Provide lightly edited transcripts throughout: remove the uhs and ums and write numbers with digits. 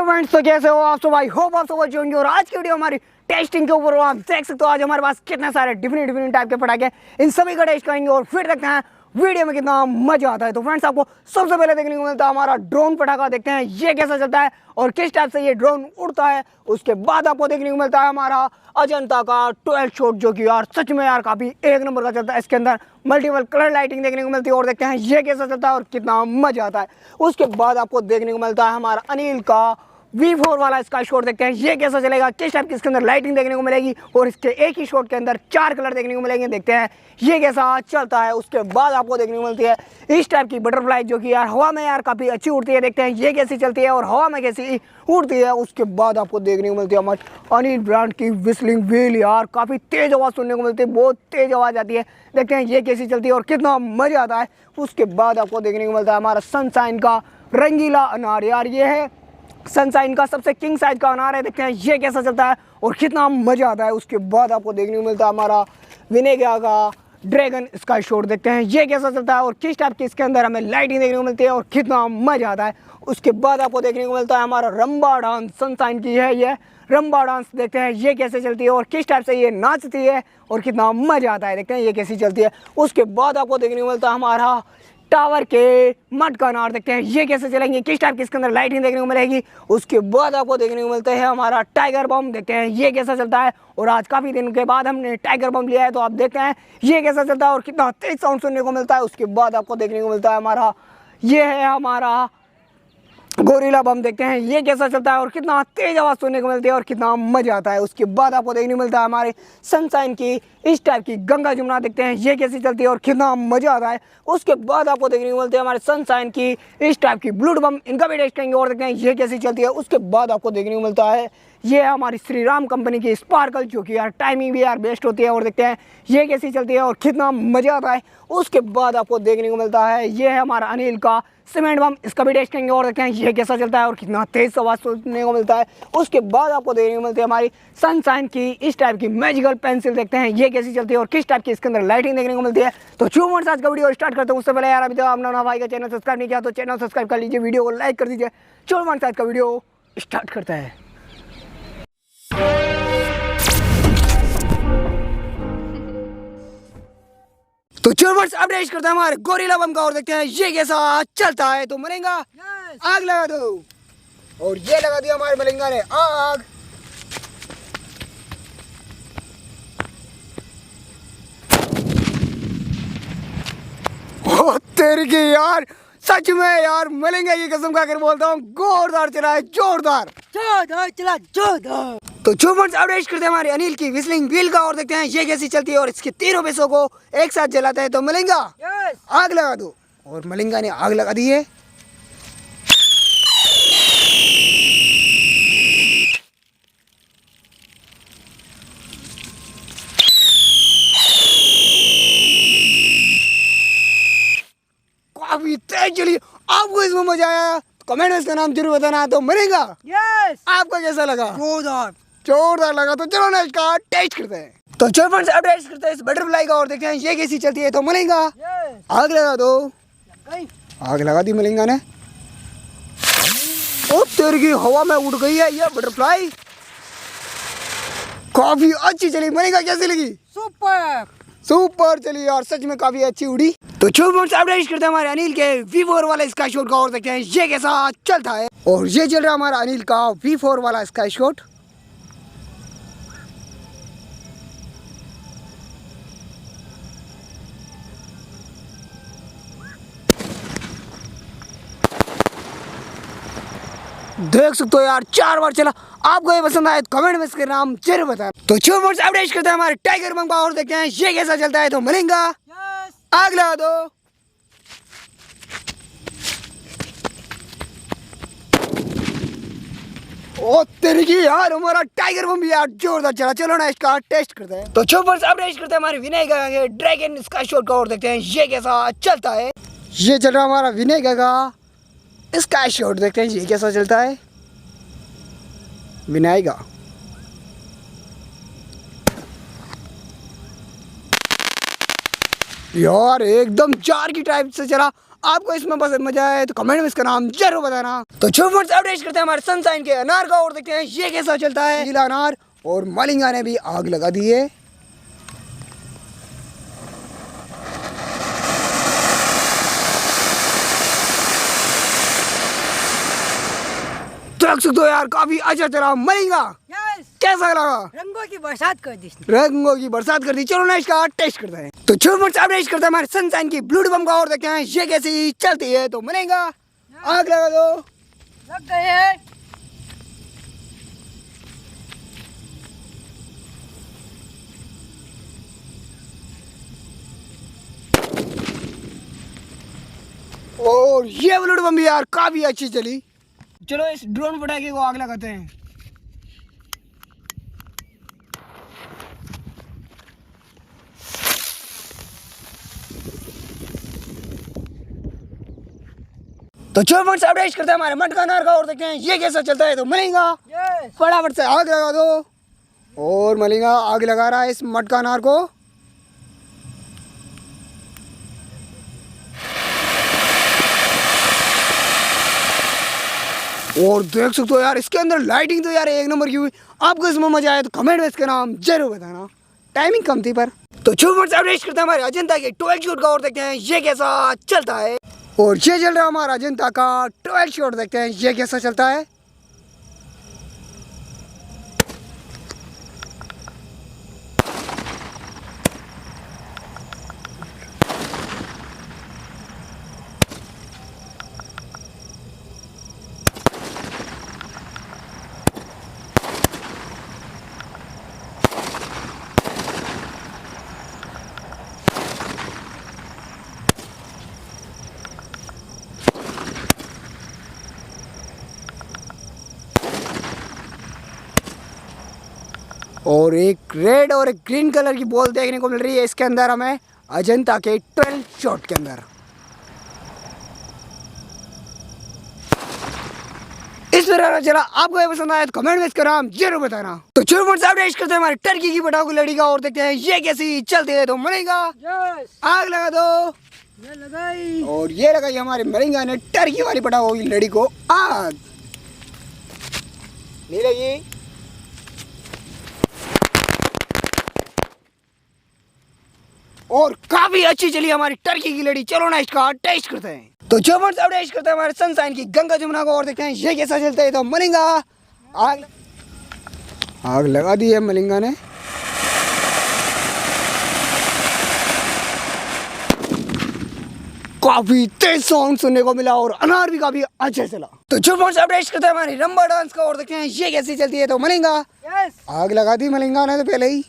Friends, तो कैसे हो आप सब? आई होप आप सब अच्छे होंगे। और आज की वीडियो हमारी टेस्टिंग के ऊपर हो। आप देख सकते हो आज हमारे पास कितने सारे डिफरेंट टाइप के पटाखे, इन सभी का टेस्ट करेंगे और फिर देखते हैं वीडियो में कितना मजा आता है। तो फ्रेंड्स, आपको सबसे पहले देखने को मिलता है हमारा ड्रोन पटाखा। देखते हैं ये कैसा चलता है और किस टाइप से ये ड्रोन उड़ता है। उसके बाद आपको देखने को मिलता है हमारा अजंता का 12 शॉट, जो कि यार सच में यार काफी एक नंबर का चलता है। इसके अंदर मल्टीपल कलर लाइटिंग देखने को मिलती है और देखते हैं ये कैसा चलता है और कितना मजा आता है। उसके बाद आपको देखने को मिलता है हमारा अनिल का V4 वाला स्काई शॉट। देखते हैं ये कैसा चलेगा, किस टाइप की इसके अंदर लाइटिंग देखने को मिलेगी और इसके एक ही शॉट के अंदर 4 कलर देखने को मिलेंगे। देखते हैं ये कैसा चलता है। उसके बाद आपको देखने को मिलती है इस टाइप की बटरफ्लाई, जो कि यार हवा में यार काफ़ी अच्छी उड़ती है। देखते हैं ये कैसी चलती है और हवा में कैसी उड़ती है। उसके बाद आपको देखने को मिलती है हमारे अनिल ब्रांड की विस्लिंग व्हील। यार काफ़ी तेज़ आवाज़ सुनने को मिलती है, बहुत तेज़ आवाज़ आती है। देखते हैं ये कैसी चलती है और कितना मज़ा आता है। उसके बाद आपको देखने को मिलता है हमारा सनशाइन का रंगीला अनार। यार ये है सनशाइन का सबसे किंग साइज का अनार है। देखते हैं ये कैसा चलता है और कितना मजा आता है। उसके बाद आपको देखने को मिलता है हमारा विनेगा का ड्रैगन स्काई शॉट। देखते हैं ये कैसा चलता है और किस टाइप की इसके अंदर हमें लाइटिंग देखने को मिलती है और कितना मजा आता है। उसके बाद आपको देखने को मिलता है हमारा रंबा डांस। सनशाइन की है ये रंबा डांस। देखते हैं ये कैसे चलती है और किस टाइप से ये नाचती है और कितना मजा आता है। देखते हैं ये कैसी चलती है। उसके बाद आपको देखने को मिलता है हमारा टावर के मट का अनार। देखते हैं ये कैसे चलेंगे, किस टाइप की इसके अंदर लाइटिंग देखने को मिलेगी। उसके बाद आपको देखने को मिलता है हमारा टाइगर बम। देखते हैं ये कैसा चलता है और आज काफ़ी दिन के बाद हमने टाइगर बम लिया है, तो आप देखते हैं ये कैसा चलता है और कितना तेज साउंड सुनने को मिलता है। उसके बाद आपको देखने को मिलता है हमारा ये है हमारा गोरिल्ला बम। देखते हैं ये कैसा चलता है और कितना तेज आवाज़ सुनने को मिलती है और कितना मजा आता है। उसके बाद आपको देखने को मिलता है हमारे सनशाइन की इस टाइप की गंगा जमुना। देखते हैं ये कैसी चलती है और कितना मजा आता है। उसके बाद आपको देखने को मिलती है हमारे सनशाइन की इस टाइप की ब्लूड बम। इनका भी टेस्ट करेंगे और देखते हैं ये कैसी चलती है। उसके बाद आपको देखने को मिलता है ये हमारी श्री राम कंपनी की स्पार्कल, जो कि यार टाइमिंग भी यार बेस्ट होती है और देखते हैं ये कैसी चलती है और कितना मजा आता है। उसके बाद आपको देखने को मिलता है ये है हमारा अनिल का सीमेंट बम। इसका भी टेस्ट करेंगे और देखते हैं ये कैसा चलता है और कितना तेज आवाज़ सुनने को मिलता है। उसके बाद आपको देखने को मिलती है हमारी सनशाइन की इस टाइप की मैजिकल पेंसिल। देखते हैं ये कैसी चलती है और किस टाइप की इसके अंदर लाइटिंग देखने को मिलती है। तो चलो फ्रेंड्स, आज का वीडियो स्टार्ट करते हैं। उससे पहले यार अभी तो आपने अपना भाई का चैनल सब्सक्राइब नहीं किया तो चैनल सब्सक्राइब कर लीजिए, वीडियो को लाइक कर दीजिए। चलो फ्रेंड्स, आज का वीडियो स्टार्ट करते हैं। तो चलो फ्रेंड्स, अपडेट करते हैं हमारे गोरिल्ला बम का और देखते हैं ये कैसा चलता है। तो मलेंगा आग लगा दो, और ये लगा दिया हमारे मलेंगा ने आग। ओ तेरी की यार, सच में यार मलेंगा की कसम खाकर बोलता हूँ, जोरदार चला है, जोरदार चला जोरदार। तो जो फ्रेंड्स, अपडेट करते हैं हमारे अनिल की विस्लिंग व्हील का और देखते हैं ये कैसी चलती है और इसके तीनों पैसों को एक साथ जलाते हैं। तो मलेंगा आग लगा दो, और मलेंगा ने आग लगा दी है। काफी तेज चली। आपको इसमें मजा आया? कमेंट में इसका नाम जरूर बताना। तो मलेंगा आपका कैसा लगा? जोरदार लगा। तो चलो ना इसका टेस्ट करते हैं। तो चलो फ्रेंड्स, अब टेस्ट करते हैं इस बटरफ्लाई का और देखते हैं ये कैसी चलती है। तो मलेंगा आग लगा दो। आग लगा दी मलेंगा ने। ओ तेरी की हवा में उड़ गई है ये बटरफ्लाई, काफी अच्छी चली। मलेंगा कैसी लगी? सुपर चली यार, सच में काफी अच्छी उड़ी। तो चलो फ्रेंड्स, अब टेस्ट करते हैं हमारे अनिल के V4 वाला स्काई शॉट का और देखते हैं ये कैसा चलता है। और ये चल रहा है हमारा अनिल का V4 वाला स्काई शॉट। देख सकते हो यार, 4 बार चला। आपको ये पसंद आया तो कमेंट में इसके नाम जरूर बताएं। तो चलो फ्रेंड्स, अपडेट करते हैं हमारे टाइगर बम का और देखते हैं ये कैसा चलता है। तो मलेंगा आग लगा दो। ओ तेरी की यार, हमारा टाइगर बम भी यार जोरदार चला। चलो ना इसका टेस्ट करते हैं। तो चलो फ्रेंड्स, अपडेट करते हैं हमारे विनेगा के ड्रैगन स्काई शॉट का और देखते हैं ये कैसा चलता है। ये चल रहा हमारा विनेगा का स्काई शॉट। देखते हैं ये कैसा चलता है। विनाएगा यार एकदम 4 की टाइप से चला। आपको इसमें पसंद मजा आए तो कमेंट में इसका नाम जरूर बताना। तो चलो फ्रेंड्स अपडेट करते हैं हमारे सनशाइन के अनार का और देखते हैं ये कैसा चलता है गीला अनार। और मलिंगा ने भी आग लगा दी है। देख सकते हो यार काफी अच्छा चला मलिंगा। कैसा लगा? रंगों की बरसात कर दी। रंगों की बरसात कर दी। चलो ना इसका टेस्ट करते हैं। तो चलो फ्रेंड्स अब टेस्ट करते हैं हमारे सनशाइन की ब्लू बम का और देखते हैं ये कैसी चलती है। तो मलेगा आग लगा दो। लग गए हैं। और ये ब्लू बम भी यार काफी अच्छी चली। चलो इस ड्रोन पटाखे को आग लगाते हैं। तो चलो फ्रेंड्स अब टेस्ट करते हैं हमारे मटका अनार का और देखते हैं ये कैसा चलता है। तो मलेगा फटाफट से आग लगा दो। और मलेगा आग लगा रहा है इस मटका अनार को। और देख सकते हो यार इसके अंदर लाइटिंग तो यार एक नंबर की हुई। आपको इसमें मजा आया तो कमेंट में इसका नाम जरूर बताना। टाइमिंग कम थी पर। तो चलो फ्रेंड्स अब टेस्ट करते हैं हमारे अजंता के 12 शॉट का और देखते हैं ये कैसा चलता है। और ये चल रहा है हमारा अजंता का 12 शॉट, देखते हैं ये कैसा चलता है। और एक रेड और एक ग्रीन कलर की बॉल देखने को मिल रही है इसके अंदर हमें अजंता के 12 शॉट के अंदर। इस तरह चला आपको ये पसंद आया तो कमेंट में इसका नाम जरूर बताना। तो चलो फ्रेंड्स अब टेस्ट करते हैं हमारे टर्की की पटाखों लड़ी का और देखते हैं ये कैसी चलती है। तो मलेगा आग लगा दो। ये लगाई। और ये लगाई हमारे मलिंगा ने टर्की वाली पटाखों की लड़ी को आग। नहीं लगी। और काफी अच्छी चली हमारी टर्की की लड़ी। चलो ना इसका टेस्ट करते हैं। तो जो फ्रेंड्स अब टेस्ट करते हैं हमारे सनशाइन की गंगा जमुना को और देखते हैं ये कैसा चलता है। तो मलिंगा आग लगा दी है मलिंगा ने। काफी तेज साउंड सुनने को मिला और अनार भी काफी अच्छा चला। तो जो फ्रेंड्स अब टेस्ट करते हैं हमारी रंबा डांस का और देखते हैं ये कैसी चलती है। तो मलिंगा आग लगा दी मलिंगा ने तो पहले ही।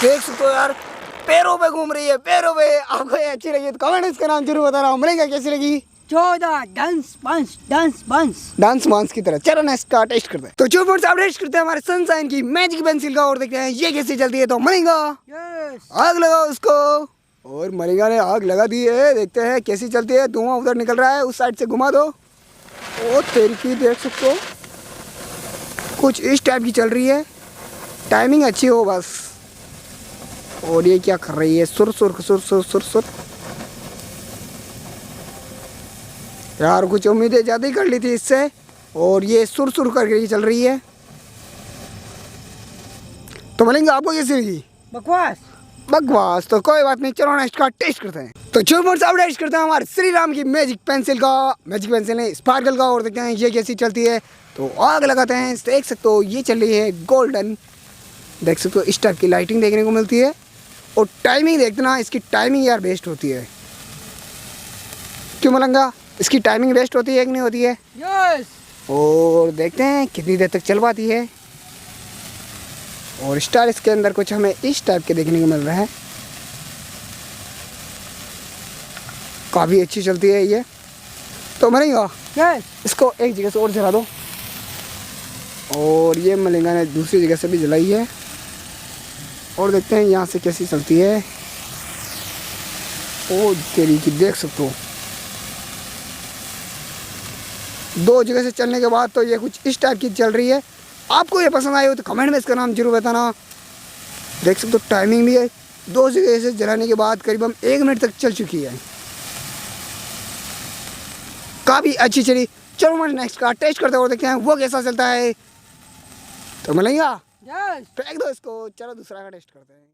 देख सकते हो यार पैरों पे घूम रही है, पैरों पे। आपको ये अच्छी लगी तो कमेंट इसका नाम जरूर बता रहा हूँ। मलेगा कैसी लगी? 14 डांस बांस की तरह। चलो ना इसका टेस्ट करते हैं। तो जो फ्रेंड्स अब टेस्ट करते हैं हमारे सनशाइन की मैजिक पेंसिल का और देखते हैं ये कैसी चलती है। तो मलेगा आग लगाओ उसको। और मलेगा ने आग लगा दी है। देखते हैं कैसी चलती है। धुआं उधर निकल रहा है, उस साइड से घुमा दो। ओ तेरी की देख सकते हो कुछ इस टाइप की चल रही है। टाइमिंग अच्छी हो बस। और ये क्या कर रही है? सुर सुर सुर सुर सुर सुर। यार कुछ उम्मीदें ज़्यादा ही कर ली थी इससे। और ये सुर सुर करके चल रही है। तो मलेंगा आपको कैसी लगी? बकवास। तो कोई बात नहीं, चलो ना इसका टेस्ट करते हैं। तो जो फ्रेंड्स अब टेस्ट करते हैं हमारे श्री राम की मैजिक पेंसिल का। मैजिक पेंसिल नहीं, स्पार्कल का और देखते हैं ये कैसी चलती है। तो आग लगाते हैं। देख सकते हो ये चल रही है गोल्डन। देख सकते हो इस टाइप की लाइटिंग देखने को मिलती है। और टाइमिंग देखना, इसकी टाइमिंग यार बेस्ट होती है। क्यों मलंगा? इसकी टाइमिंग बेस्ट होती है कि नहीं होती है? यस। और देखते हैं कितनी देर तक चल पाती है। और स्टार इसके अंदर कुछ हमें इस टाइप के देखने को मिल रहा है। काफ़ी अच्छी चलती है ये। तो मलेंगा इसको एक जगह से और जला दो। और ये मलेंगा ने दूसरी जगह से भी जलाई है। और देखते हैं यहाँ से कैसी चलती है। ओ तेरी की देख सकते हो। दो जगह से चलने के बाद तो ये कुछ इस टाइप की चल रही है। आपको ये पसंद आए हो तो कमेंट में इसका नाम जरूर बताना। देख सकते हो टाइमिंग भी है, 2 जगह से जलाने के बाद करीबन 1 मिनट तक चल चुकी है, काफ़ी अच्छी चली। चलो मैं नेक्स्ट का टेस्ट करते हुए देखते हैं वो कैसा चलता है। तो मिलेंगे, यस। फेंक दो इसको, चलो दूसरा का टेस्ट करते हैं।